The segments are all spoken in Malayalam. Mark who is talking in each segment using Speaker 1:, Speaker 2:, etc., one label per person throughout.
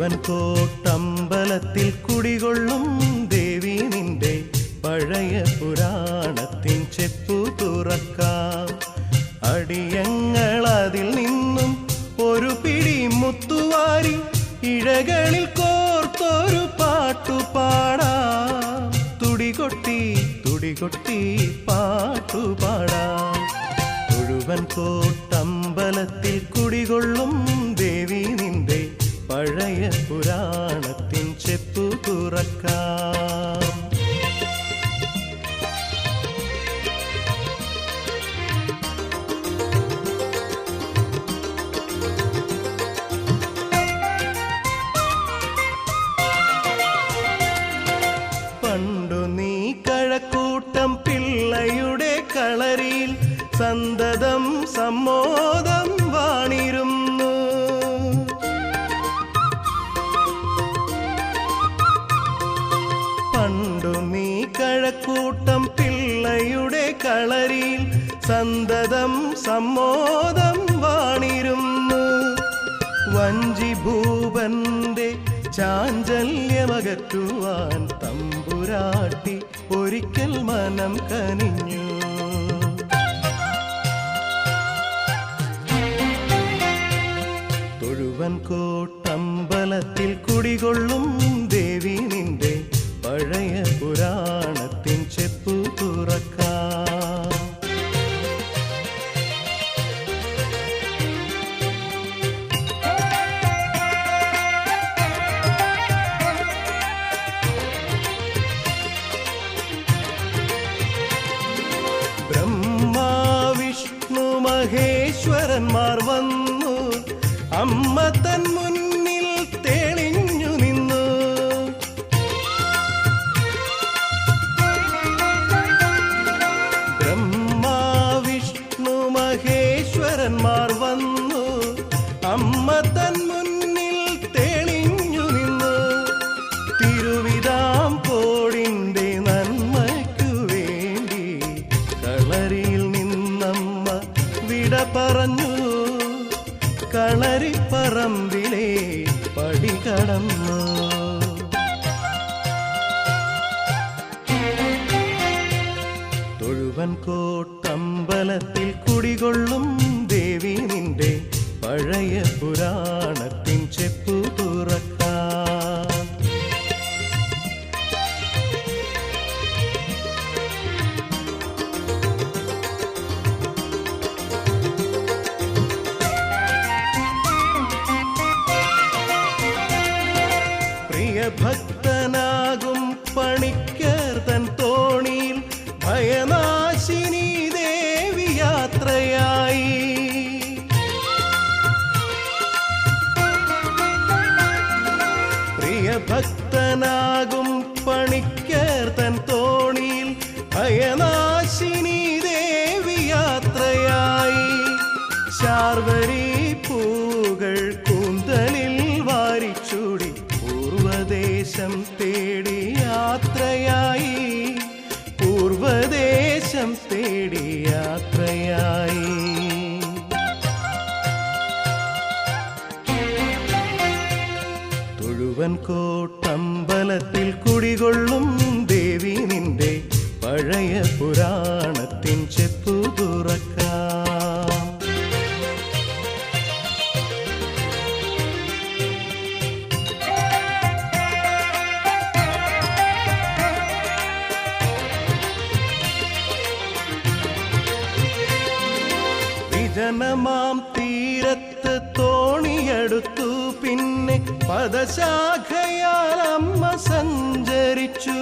Speaker 1: തൊഴുവൻ കോട്ടമ്പലത്തിൽ കുടികൊള്ളും ദേവി നിന്റെ പഴയ പുരാണത്തിൻ ചെപ്പു തുറക്കാം. അടിയങ്ങളതിൽ നിന്നും ഒരു പിടി മുത്തുവാരി ഇഴകളിൽ കോർത്തൊരു പാട്ടുപാടാം. തുടികൊട്ടി തുടികൊട്ടി പാട്ടുപാടാം. തൊഴുവൻ കോട്ടമ്പലത്തിൽ കുടികൊള്ളും ദേവി നിന്റെ പഴയ പുരാണത്തിൻ ചെപ്പു തുറക്കാം. പണ്ടു നീ കഴക്കൂട്ടം പിള്ളയുടെ കളരിയിൽ സന്തതം സമ്മോദം വാണിരുന്നു. പണ്ടു നീ കഴക്കൂട്ടം പിള്ളയുടെ കളരിയിൽ സന്തതം സമ്മോദം വാണിരുന്നു. വഞ്ചി ഭൂപന്റെ ചാഞ്ചല്യമകറ്റുവാൻ തമ്പുരാട്ടി ഒരിക്കൽ മനം കനിഞ്ഞു. തൊഴുവൻ കോട്ടമ്പലത്തിൽ കുടികൊള്ളും ദേവി നിന്റെ പഴയ പുരാണത്തിൻ ചെപ്പു തുറക്കാം. ബ്രഹ്മാ വിഷ്ണു മഹേശ്വരന്മാർ വന്നു അമ്മ തൻ മുന്നിൽ തെളിഞ്ഞു നിന്നു. ബ്രഹ്മാ വിഷ്ണു മഹേശ്വരന്മാർ വന്നു അമ്മ തൻ മുന്നിൽ തെളിഞ്ഞു നിന്നു. തിരുവിതാംകോടിന്റെ നന്മയ്ക്കു വേണ്ടി കളരിയിൽ നിന്നമ്മ വിട പറഞ്ഞു. കളരിപ്പറമ്പിലെ പടി കടന്നു. തൊഴുവൻ കോട്ടമ്പലത്തിൽ കുടികൊള്ളും ദേവി നിന്റെ പഴയ പുരാണത്തിൻ ചെപ്പു തുറക്കാം. ഭക്തനാകും പണിക്കർ തൻ തോണിയിൽ ഭയനാശിനി ദേവി യാത്രയായി. പ്രിയ ഭക്തനാകും പണിക്കർ തൻ തോണിയിൽ ഭയനാശിനി ദേവി യാത്രയായി. ശാർവരി പൂകൾ കൂന്തലിൽ വാരിച്ചൂടി പൂർവദേശം തേടി യാത്രയായി. പൂർവദേശം തേടി യാത്രയായി. തൊഴുവൻ കോട്ടമ്പലത്തിൽ കുടികൊള്ളും ദേവി നിന്റെ പഴയ പുരാണത്തിൻ ചെപ്പു തുറക്കാം. ജനമാം തീരത്ത് തോണിയെടുത്തു. പിന്നെ പദശാഖയാൽ അമ്മ സഞ്ചരിച്ചു.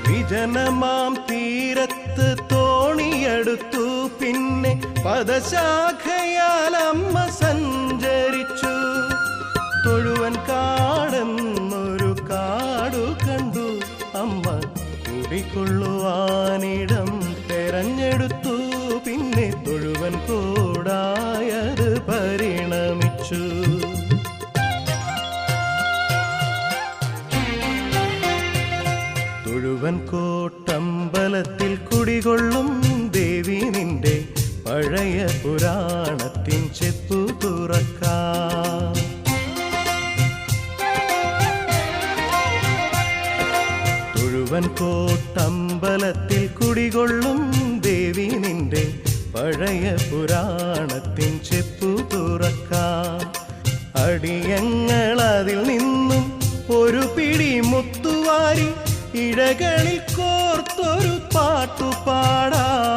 Speaker 1: വിജനമാം തീരത്ത് തോണിയെടുത്തു. പിന്നെ പദശാഖയാൽ അമ്മ സഞ്ചരിച്ചു. തൊഴുവൻ കാടെന്നൊരു കാടു കണ്ടു. അമ്മ കുടികൊള്ളുവാനിടം തെരഞ്ഞെടുത്തു. പിന്നെ തൊഴുവൻ കോടായത് പരിണമിച്ചു. തൊഴുവൻ കോട്ടമ്പലത്തിൽ കുടികൊള്ളും ദേവി നിന്റെ പഴയ പുരാണത്തിൻ ചെപ്പു തുറക്കാം. തൊഴുവൻ കോട്ടമ്പലത്തിൽ കുടികൊള്ളും ദേവി നിന്റെ പഴയ പുരാണത്തിൻ ചെപ്പു തുറക്കാം. അടിയങ്ങളതിൽ നിന്നും ഒരു പിടി മുത്തുവാരി ഇഴകളിൽ കോർത്തൊരു പാട്ടുപാടാം.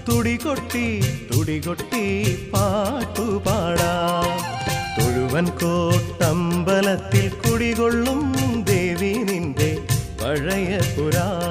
Speaker 1: തുടികൊട്ടി തുടികൊട്ടി പാട്ടുപാടാം. തൊഴുവൻ കോട്ടമ്പലത്തിൽ കുടികൊള്ളും ദേവി നിന്റെ പഴയ പുരാ